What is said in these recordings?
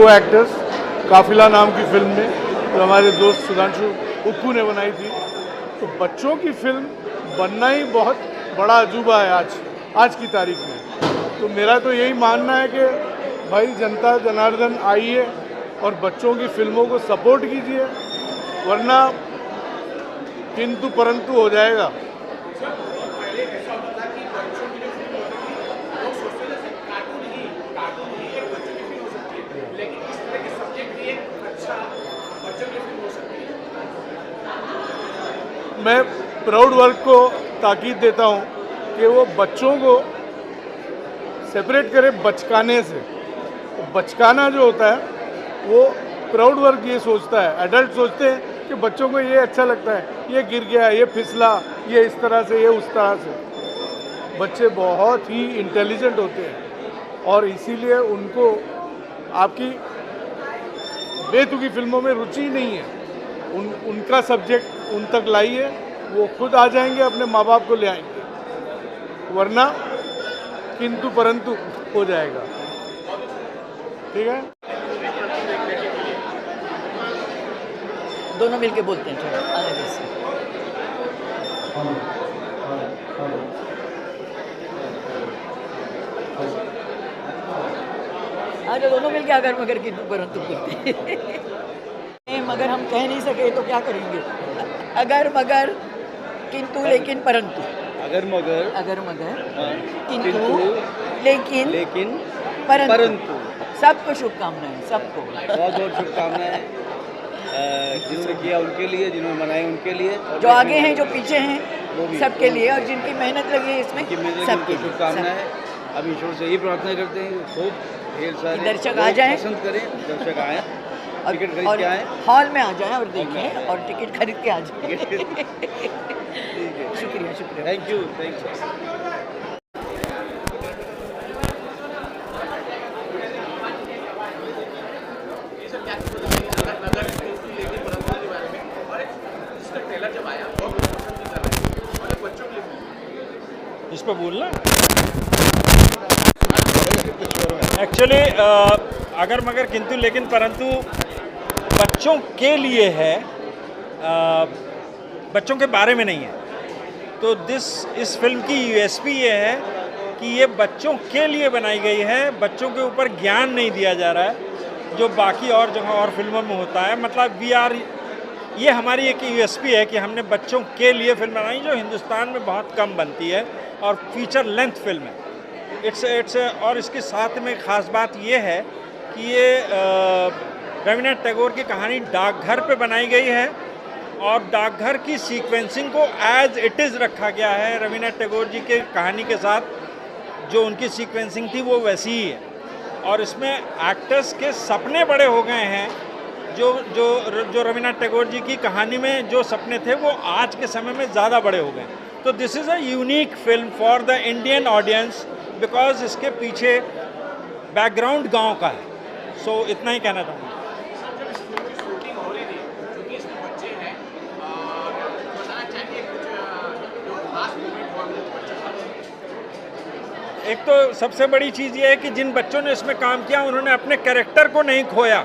को एक्टर्स काफिला नाम की फिल्म में जो हमारे दोस्त सुधांशु उक्कू ने बनाई थी। तो बच्चों की फिल्म बनना ही बहुत बड़ा अजूबा है आज की तारीख में। तो मेरा तो यही मानना है कि भाई जनता जनार्दन आइए और बच्चों की फिल्मों को सपोर्ट कीजिए, वरना किंतु परंतु हो जाएगा। मैं प्राउड वर्क को ताकीद देता हूं कि वो बच्चों को सेपरेट करे बचकाने से। तो बचकाना जो होता है वो प्राउड वर्क ये सोचता है, एडल्ट सोचते हैं कि बच्चों को ये अच्छा लगता है, ये गिर गया, ये फिसला, ये इस तरह से, ये उस तरह से। बच्चे बहुत ही इंटेलिजेंट होते हैं और इसीलिए उनको आपकी बेतुकी फिल्मों में रुचि नहीं है। उनका सब्जेक्ट उन तक लाइए, वो खुद आ जाएंगे, अपने माँ बाप को ले आएंगे, वरना किंतु परंतु हो जाएगा। ठीक है, दोनों मिलके बोलते हैं थोड़ा आगे से। तो दोनों मिलके अगर मगर किंतु परंतु बोलते मगर हम कह नहीं सके तो क्या करेंगे? अगर मगर किंतु लेकिन परंतु, अगर मगर किंतु लेकिन परंतु। सबको शुभकामनाएं, सबको बहुत बहुत शुभकामनाएं जिन्होंने किया उनके लिए, जिन्होंने बनाए उनके लिए, जो आगे हैं जो पीछे हैं सबके लिए, और जिनकी मेहनत लगी है इसमें सबकी शुभकामनाएं। अब ईश्वर से यही प्रार्थना करते हैं खूब ढेर सारे दर्शक आ जाएं, पसंद करें, दर्शक आए, टिकट खरीद के आए, हॉल में आ जाएं और देखें और टिकट खरीद के आ जाएं। शुक्रिया शुक्रिया, थैंक यू। इस पर बोलना एक्चुअली अगर मगर किंतु लेकिन परंतु बच्चों के लिए है, बच्चों के बारे में नहीं है। तो इस फिल्म की यूएसपी ये है कि ये बच्चों के लिए बनाई गई है, बच्चों के ऊपर ज्ञान नहीं दिया जा रहा है जो बाकी और जगह और फिल्मों में होता है। मतलब ये हमारी एक यूएसपी है कि हमने बच्चों के लिए फिल्म बनाई जो हिंदुस्तान में बहुत कम बनती है और फीचर लेंथ फिल्म है। इट्स और इसके साथ में ख़ास बात ये है कि ये रवीन्द्रनाथ टैगोर की कहानी डाकघर पे बनाई गई है और डाकघर की सीक्वेंसिंग को एज इट इज़ रखा गया है। रवीन्द्रनाथ टैगोर जी के कहानी के साथ जो उनकी सीक्वेंसिंग थी वो वैसी ही है और इसमें एक्टर्स के सपने बड़े हो गए हैं। जो रवीन्द्रनाथ टैगोर जी की कहानी में जो सपने थे वो आज के समय में ज़्यादा बड़े हो गए। तो this is a unique film for the Indian audience because इसके पीछे बैकग्राउंड गांव का है। सो इतना ही कहना चाहूँगा। एक तो सबसे बड़ी चीज़ ये है कि जिन बच्चों ने इसमें काम किया उन्होंने अपने कैरेक्टर को नहीं खोया।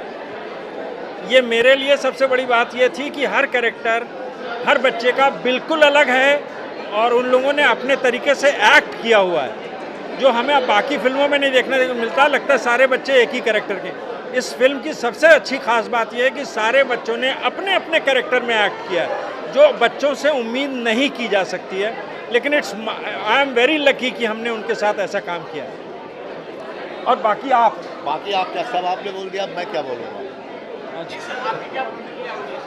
ये मेरे लिए सबसे बड़ी बात ये थी कि हर कैरेक्टर हर बच्चे का बिल्कुल अलग है और उन लोगों ने अपने तरीके से एक्ट किया हुआ है जो हमें अब बाकी फिल्मों में नहीं देखने को मिलता। लगता है सारे बच्चे एक ही कैरेक्टर के। इस फिल्म की सबसे अच्छी खास बात यह है कि सारे बच्चों ने अपने अपने कैरेक्टर में एक्ट किया है जो बच्चों से उम्मीद नहीं की जा सकती है। लेकिन आई एम वेरी लकी कि हमने उनके साथ ऐसा काम किया है। और बाकी आप क्या सब आपने बोल दिया, अब मैं क्या बोलूँगा?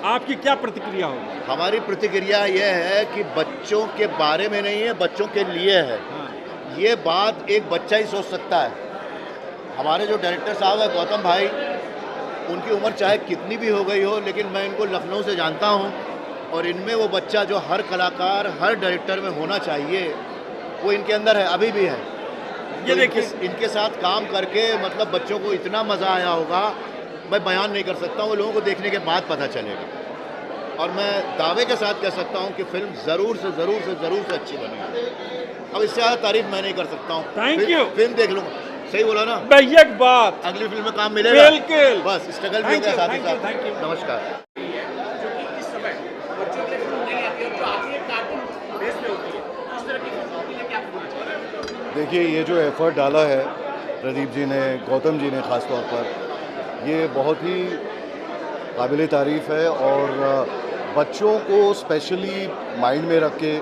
आपकी क्या प्रतिक्रिया होगी? हमारी प्रतिक्रिया यह है कि बच्चों के बारे में नहीं है, बच्चों के लिए है। ये बात एक बच्चा ही सोच सकता है। हमारे जो डायरेक्टर साहब है गौतम भाई, उनकी उम्र चाहे कितनी भी हो गई हो, लेकिन मैं इनको लखनऊ से जानता हूँ और इनमें वो बच्चा जो हर कलाकार हर डायरेक्टर में होना चाहिए वो इनके अंदर है, अभी भी है। ये देखिए इनके साथ काम करके मतलब बच्चों को इतना मज़ा आया होगा, मैं बयान नहीं कर सकता हूँ, वो लोगों को देखने के बाद पता चलेगा। और मैं दावे के साथ कह सकता हूँ कि फिल्म ज़रूर से अच्छी बनी है। अब इससे ज़्यादा तारीफ मैं नहीं कर सकता हूँ। Thank you. फिल्म देख लूँगा, सही बोला ना? बेहक बात। अगली फिल्म में काम मिलेगा। बिल्कुल। बस स्ट्रगल भी Thank होगा you, साथ ही thank you, साथ। thank you. नमस्कार। देखिए, ये जो एफर्ट डाला है प्रदीप जी ने, गौतम जी ने ख़ास तौर पर, ये बहुत ही काबिल तारीफ़ है। और बच्चों को स्पेशली माइंड में रख के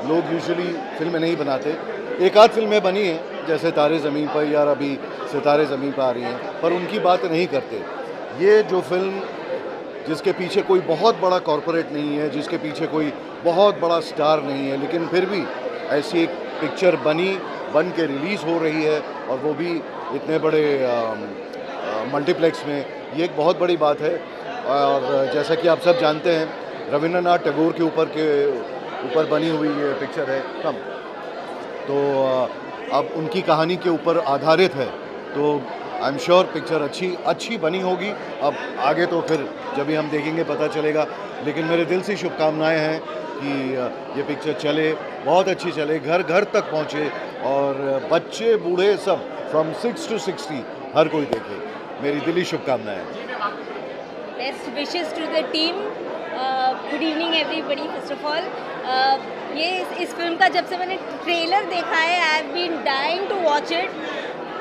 लोग यूजुअली फिल्में नहीं बनाते। एक आध फिल्में बनी हैं जैसे तारे ज़मीन पर या अभी सितारे ज़मीन पर आ रही हैं, पर उनकी बात नहीं करते। ये जो फिल्म जिसके पीछे कोई बहुत बड़ा कॉरपोरेट नहीं है, जिसके पीछे कोई बहुत बड़ा स्टार नहीं है, लेकिन फिर भी ऐसी एक पिक्चर बन के रिलीज़ हो रही है और वो भी इतने बड़े मल्टीप्लेक्स में, ये एक बहुत बड़ी बात है। और जैसा कि आप सब जानते हैं, रविंद्रनाथ टैगोर के ऊपर बनी हुई ये पिक्चर है कम, तो अब उनकी कहानी के ऊपर आधारित है, तो आई एम श्योर पिक्चर अच्छी बनी होगी। अब आगे तो फिर जब भी हम देखेंगे पता चलेगा, लेकिन मेरे दिल से शुभकामनाएं हैं कि ये पिक्चर चले, बहुत अच्छी चले, घर घर तक पहुँचे और बच्चे बूढ़े सब फ्रॉम 6 to 60 हर कोई देखे। मेरी दिली शुभकामनाएं। Best wishes to the team. Good evening everybody. First of all ये इस फिल्म का जब से मैंने ट्रेलर देखा है, I have been dying to watch it,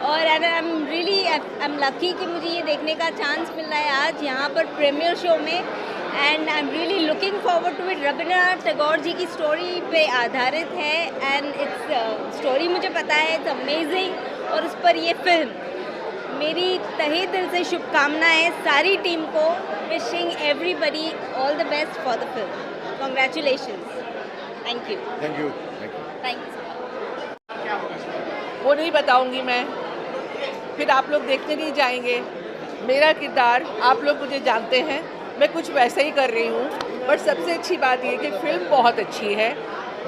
और आई एम लकी कि मुझे ये देखने का चांस मिल रहा है आज यहाँ पर प्रीमियर शो में, and I am really looking forward to it. Rabindranath Tagore ji की स्टोरी पे आधारित है एंड इट्स स्टोरी मुझे पता है, इट्स अमेजिंग, और उस पर ये फिल्म। मेरी तहे दिल से शुभकामनाएं सारी टीम को। Wishing everybody all the best for the film. Congratulations. Thank you. Thank you. Thanks. वो नहीं बताऊंगी मैं, फिर आप लोग देखने नहीं जाएंगे। मेरा किरदार आप लोग मुझे जानते हैं, मैं कुछ वैसे ही कर रही हूँ, बट सबसे अच्छी बात ये कि फिल्म बहुत अच्छी है,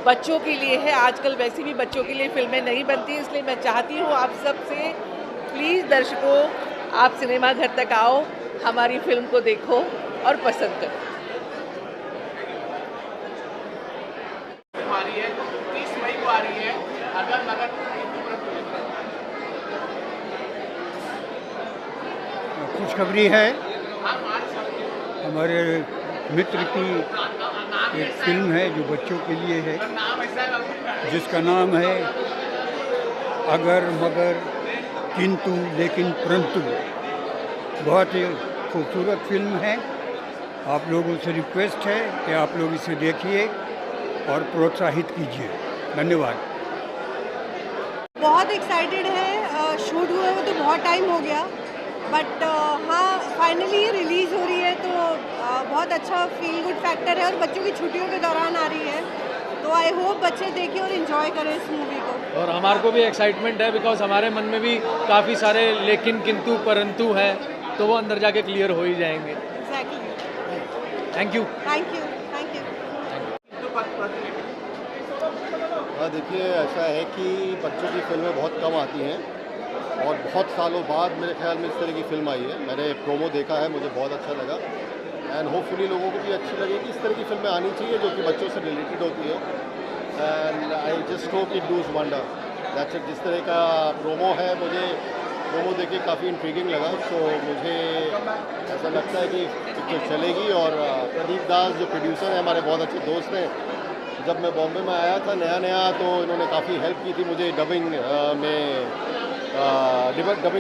बच्चों के लिए है। आजकल वैसे भी बच्चों के लिए फिल्में नहीं बनती, इसलिए मैं चाहती हूँ आप सब से, प्लीज़ दर्शकों, आप सिनेमा घर तक आओ, हमारी फिल्म को देखो और पसंद करो। खुशखबरी है, हमारे मित्र की एक फिल्म है जो बच्चों के लिए है, जिसका नाम है अगर मगर किंतु लेकिन परंतु। बहुत ही खूबसूरत फिल्म है। आप लोगों से रिक्वेस्ट है कि आप लोग इसे देखिए और प्रोत्साहित कीजिए। धन्यवाद। बहुत एक्साइटेड है। शूट हुए हुए तो बहुत टाइम हो गया, बट हाँ फाइनली ये रिलीज़ हो रही है, तो बहुत अच्छा फील गुड फैक्टर है, और बच्चों की छुट्टियों के दौरान आ रही है, तो आई होप बच्चे देखें और इन्जॉय करें इस मूवी को। और हमारे को भी एक्साइटमेंट है, बिकॉज हमारे मन में भी काफ़ी सारे लेकिन किंतु परंतु है, तो वो अंदर जाके क्लियर हो ही जाएंगे। Exactly. Thank you. Thank you. Thank you. हाँ, देखिए ऐसा है कि बच्चों की फिल्में बहुत कम आती हैं और बहुत सालों बाद मेरे ख्याल में इस तरह की फ़िल्म आई है। मैंने प्रोमो देखा है, मुझे बहुत अच्छा लगा, एंड होपफुली लोगों को भी अच्छी लगेगी। इस तरह की फिल्में आनी चाहिए जो कि बच्चों से रिलेटेड होती है, and I just hope it does wonder. That's it. जिस तरह का प्रोमो है, मुझे प्रोमो देख के काफ़ी इंट्रीगिंग लगा, तो मुझे ऐसा लगता है कि पिक्चर चलेगी। और प्रदीप दास जो प्रोड्यूसर हैं, हमारे बहुत अच्छे दोस्त हैं, जब मैं बॉम्बे में आया था नया तो इन्होंने काफ़ी हेल्प की थी मुझे डबिंग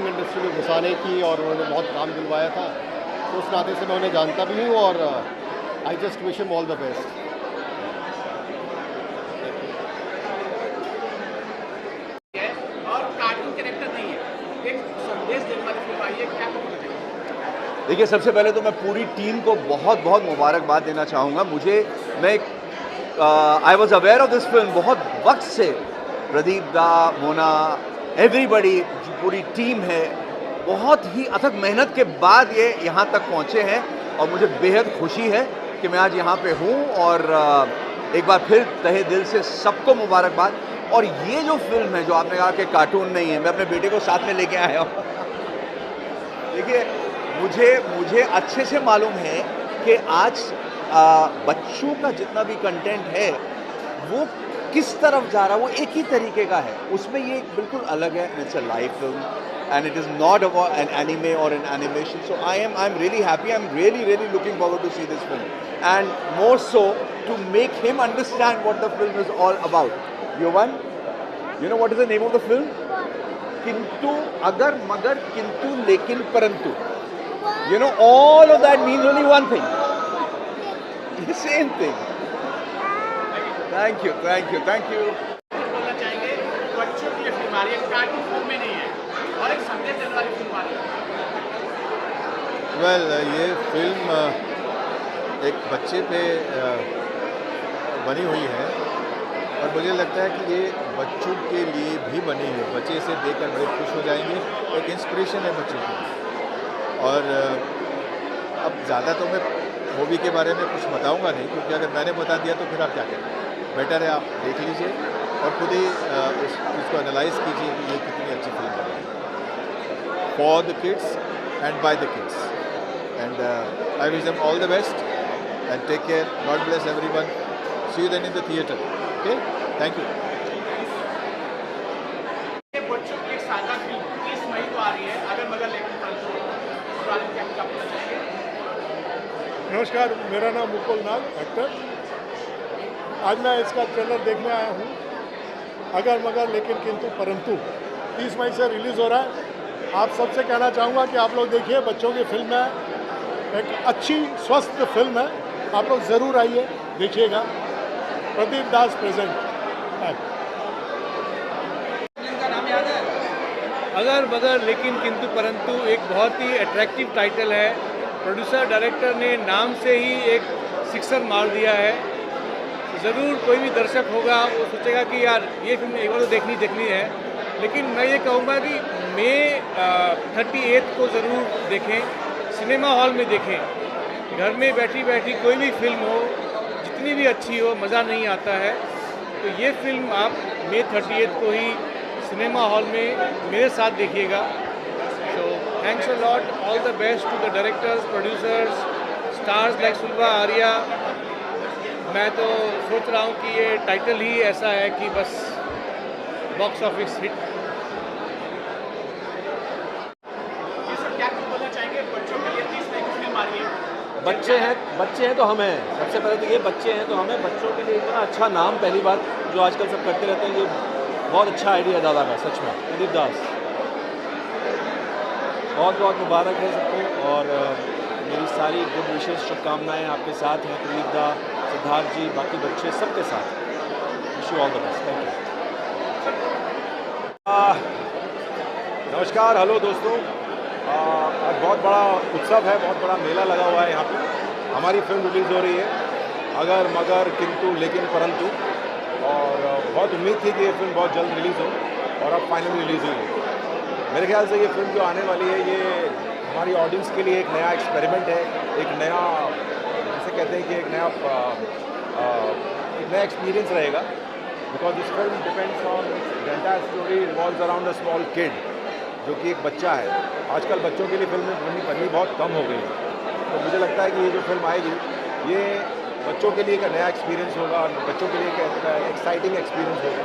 इंडस्ट्री में घुसाने की, और उन्होंने बहुत काम दिलवाया था, तो उस नाते से मैं उन्हें जानता भी हूँ, और I just wish him all the best. देखिए, सबसे पहले तो मैं पूरी टीम को बहुत बहुत मुबारकबाद देना चाहूँगा। I was aware of this film बहुत वक्त से। प्रदीप दा, मोना, एवरीबडी, पूरी टीम है, बहुत ही अथक मेहनत के बाद ये यहाँ तक पहुँचे हैं, और मुझे बेहद खुशी है कि मैं आज यहाँ पे हूँ। और एक बार फिर तहे दिल से सबको मुबारकबाद। और ये जो फिल्म है, जो आपने कहा कि कार्टून नहीं है, मैं अपने बेटे को साथ में लेके आया हूँ। देखिए, मुझे अच्छे से मालूम है कि आज बच्चों का जितना भी कंटेंट है वो किस तरफ जा रहा है वो एक ही तरीके का है, उसमें ये बिल्कुल अलग है. It's a live film and it is not about an anime or an animation. So I'm really happy. I'm really looking forward to see this film, and more so to make him understand what the film is all about. Yovan, you know what is the name of the film? Kintu, agar, magar, kintu, lekin, parantu. You know, all of that means only one thing. The same thing. Thank you. बोलना चाहेंगे बच्चों की film आ रही है, cartoon film में नहीं है और एक संदेश देने वाली फिल्म आ रही है. वेल ये फिल्म एक बच्चे पे बनी हुई है और मुझे लगता है कि ये बच्चों के लिए भी बनी है. बच्चे इसे देखकर बड़े खुश हो जाएंगे, एक इंस्पिरेशन है बच्चों के लिए. और अब ज़्यादा तो मैं मूवी के बारे में कुछ बताऊंगा नहीं, क्योंकि अगर मैंने बता दिया तो फिर आप क्या करें. बेटर है आप देख लीजिए और खुद ही इसको एनालाइज कीजिए कि ये कितनी अच्छी फिल्म बनी है for the kids and by the kids. And I wish them all the best and take care. God bless everyone. See you then in the theatre. Okay, thank you. बच्चों की एक शानदार फिल्म 30 मई को आ रही है, अगर मगर लेकिन परंतु, इस बारे में क्या बोलना चाहेंगे? नमस्कार, मेरा नाम मुकुल नाग, एक्टर. आज मैं इसका ट्रेलर देखने आया हूँ. अगर मगर लेकिन किंतु परंतु 30 मई से रिलीज़ हो रहा है. आप सबसे कहना चाहूँगा कि आप लोग देखिए, बच्चों की फिल्म है, एक अच्छी स्वस्थ फिल्म है. आप लोग ज़रूर आइए, देखिएगा. प्रदीप दास प्रेजेंट. अगर मगर लेकिन किंतु परंतु एक बहुत ही अट्रैक्टिव टाइटल है. प्रोड्यूसर डायरेक्टर ने नाम से ही एक सिक्सर मार दिया है. ज़रूर कोई भी दर्शक होगा वो सोचेगा कि यार ये फिल्म एक बार तो देखनी है. लेकिन मैं ये कहूँगा कि मई 38 को ज़रूर देखें, सिनेमा हॉल में देखें. घर में बैठी कोई भी फिल्म हो, जितनी भी अच्छी हो, मज़ा नहीं आता है. तो ये फिल्म आप मई 38 को ही सिनेमा हॉल में मेरे साथ देखिएगा. So thanks a lot. All the best to the directors, producers, stars like Sulabha Arya. मैं तो सोच रहा हूँ कि ये टाइटल ही ऐसा है कि बस बॉक्स ऑफिस हिट. ये सब क्या बोलना चाहेंगे बच्चों के लिए 30 मई को फिल्म आ रही है? बच्चे हैं तो हम हैं. सबसे पहले तो ये बच्चे हैं तो हमें. बच्चों के लिए इतना अच्छा नाम, पहली बात जो आजकल सब करते रहते हैं, ये बहुत अच्छा आइडिया दादा का. सच में प्रदीप दास, बहुत बहुत मुबारक है सबको. और मेरी सारी गुड विशेष शुभकामनाएँ आपके साथ हैं. प्रदीप दा, सिद्धार्थ जी, बाकी बच्चे सबके साथ. Wish you all the best. Thank you. नमस्कार, हेलो दोस्तों. आज बहुत बड़ा उत्सव है, बहुत बड़ा मेला लगा हुआ है यहाँ पे. हमारी फिल्म रिलीज़ हो रही है अगर मगर किंतु लेकिन परंतु. और बहुत उम्मीद थी कि ये फिल्म बहुत जल्द रिलीज़ हो और अब फाइनली रिलीज़ हुई है. मेरे ख्याल से ये फिल्म जो आने वाली है ये हमारी ऑडियंस के लिए एक नया एक्सपेरिमेंट है. एक नया, जैसे कहते हैं कि एक नया एक्सपीरियंस रहेगा. Because this film depends on the entire story revolves around a small kid जो कि एक बच्चा है. आजकल बच्चों के लिए फिल्में बननी बहुत कम हो गई है. तो मुझे लगता है कि ये जो फिल्म आएगी ये बच्चों के लिए एक नया एक्सपीरियंस होगा और बच्चों के लिए एक एक्साइटिंग एक्सपीरियंस होगा.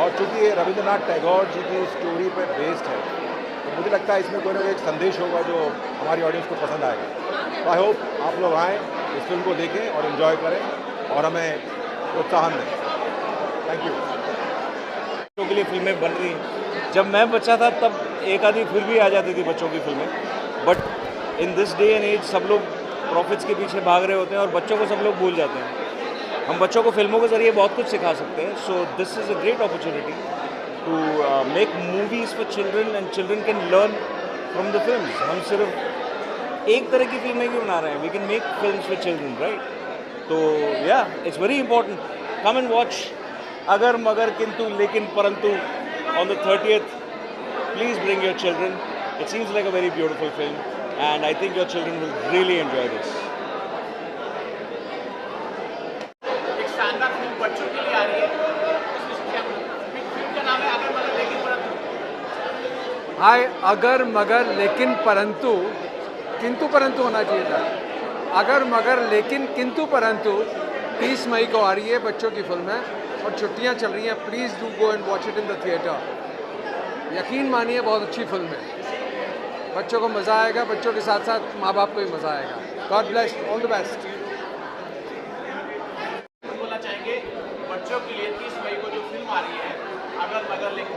और चूँकि ये रविंद्रनाथ टैगोर जी की स्टोरी पर बेस्ड है तो मुझे लगता है इसमें कोई ना कोई एक संदेश होगा जो हमारी ऑडियंस को पसंद आएगा. तो आई होप आप लोग आएँ, इस फिल्म को देखें और इन्जॉय करें और हमें प्रोत्साहन दें. Thank you. बच्चों के लिए फिल्में बन रही हैं. जब मैं बच्चा था तब एक आधी फिर भी आ जाती थी बच्चों की फिल्में. But in this day and age सब लोग प्रॉफिट्स के पीछे भाग रहे होते हैं और बच्चों को सब लोग भूल जाते हैं. हम बच्चों को फिल्मों के ज़रिए बहुत कुछ सिखा सकते हैं. So this is a great opportunity to make movies for children and children can learn from the films. हम सिर्फ एक तरह की फिल्में क्यों बना रहे हैं? We can make films for children, right? तो या it's very important. Come and watch अगर मगर किंतु लेकिन परंतु on the 30th. Please bring your children. It seems like a very beautiful film and I think your children will really enjoy this. एक शानदार film बच्चों के लिए आ रही है. फिल्म का नाम है अगर मगर लेकिन परंतु. हाय, अगर मगर लेकिन परंतु, किंतु परंतु होना चाहिए था. अगर मगर लेकिन किंतु परंतु 30 मई को आ रही है. बच्चों की फिल्म है. और छुट्टियां चल रही हैं, please do go and watch it in the theatre. यकीन मानिए बहुत अच्छी फिल्म है, बच्चों को मज़ा आएगा, बच्चों के साथ साथ माँ बाप को भी मज़ा आएगा। God bless, all the best. बोलना चाहेंगे बच्चों के लिए 30 मई को जो फिल्म आ रही है अगर मगर लेकिन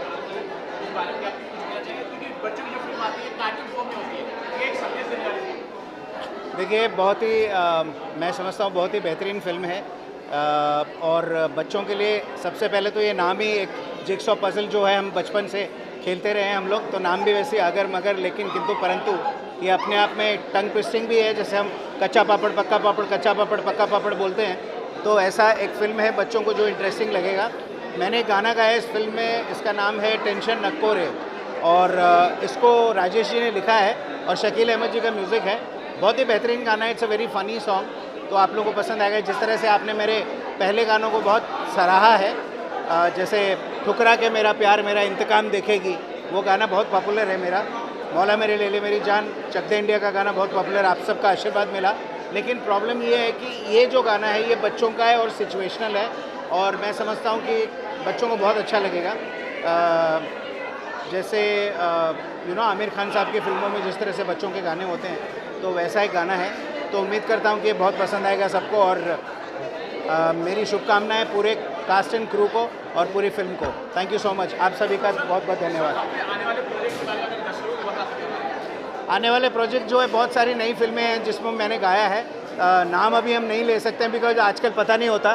उस बारे में आप कुछ बोलना चाहेंगे, क्योंकि बच्चों की जो फिल्म आती है कार्टून फॉर्म में होती है, ये एक संदेश देने वाली फिल्म। देखिए बहुत ही मैं समझता हूँ बहुत ही बेहतरीन फिल्म है और बच्चों के लिए सबसे पहले तो ये नाम ही एक जिक्सॉ पजल जो है हम बचपन से खेलते रहे हैं हम लोग, तो नाम भी वैसे अगर मगर लेकिन किंतु परंतु ये अपने आप में टंग ट्विस्टिंग भी है। जैसे हम कच्चा पापड़ पक्का पापड़, कच्चा पापड़ पक्का पापड़ बोलते हैं, तो ऐसा एक फ़िल्म है बच्चों को जो इंटरेस्टिंग लगेगा। मैंने गाना गाया इस फिल्म में, इसका नाम है टेंशन नक्को रे, और इसको राजेश जी ने लिखा है और शकील अहमद जी का म्यूज़िक है। बहुत ही बेहतरीन गाना है, it's a very funny song, तो आप लोगों को पसंद आएगा। जिस तरह से आपने मेरे पहले गानों को बहुत सराहा है, जैसे ठुकरा के मेरा प्यार मेरा इंतकाम देखेगी, वो गाना बहुत पॉपुलर है मेरा। मौला मेरे ले ले मेरी जान, चक दे इंडिया का गाना बहुत पॉपुलर, आप सबका आशीर्वाद मिला। लेकिन प्रॉब्लम ये है कि ये जो गाना है ये बच्चों का है और सिचुएशनल है, और मैं समझता हूँ कि बच्चों को बहुत अच्छा लगेगा। जैसे आमिर खान साहब की फिल्मों में जिस तरह से बच्चों के गाने होते हैं, तो वैसा एक गाना है। तो उम्मीद करता हूँ कि ये बहुत पसंद आएगा सबको, और मेरी शुभकामनाएं पूरे कास्ट एंड क्रू को और पूरी फिल्म को। थैंक यू सो मच, आप सभी का बहुत बहुत धन्यवाद। आने वाले प्रोजेक्ट जो है, बहुत सारी नई फिल्में हैं जिसमें मैंने गाया है। नाम अभी हम नहीं ले सकते हैं बिकॉज आजकल पता नहीं होता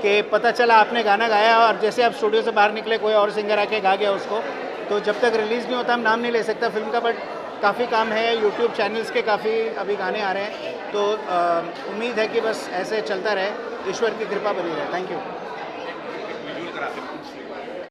कि पता चला आपने गाना गाया और जैसे आप स्टूडियो से बाहर निकले कोई और सिंगर आके गा गया उसको, तो जब तक रिलीज़ नहीं होता हम नाम नहीं ले सकता फिल्म का। बट काफ़ी काम है, यूट्यूब चैनल्स के काफ़ी अभी गाने आ रहे हैं, तो उम्मीद है कि बस ऐसे चलता रहे, ईश्वर की कृपा बनी रहे। Thank you.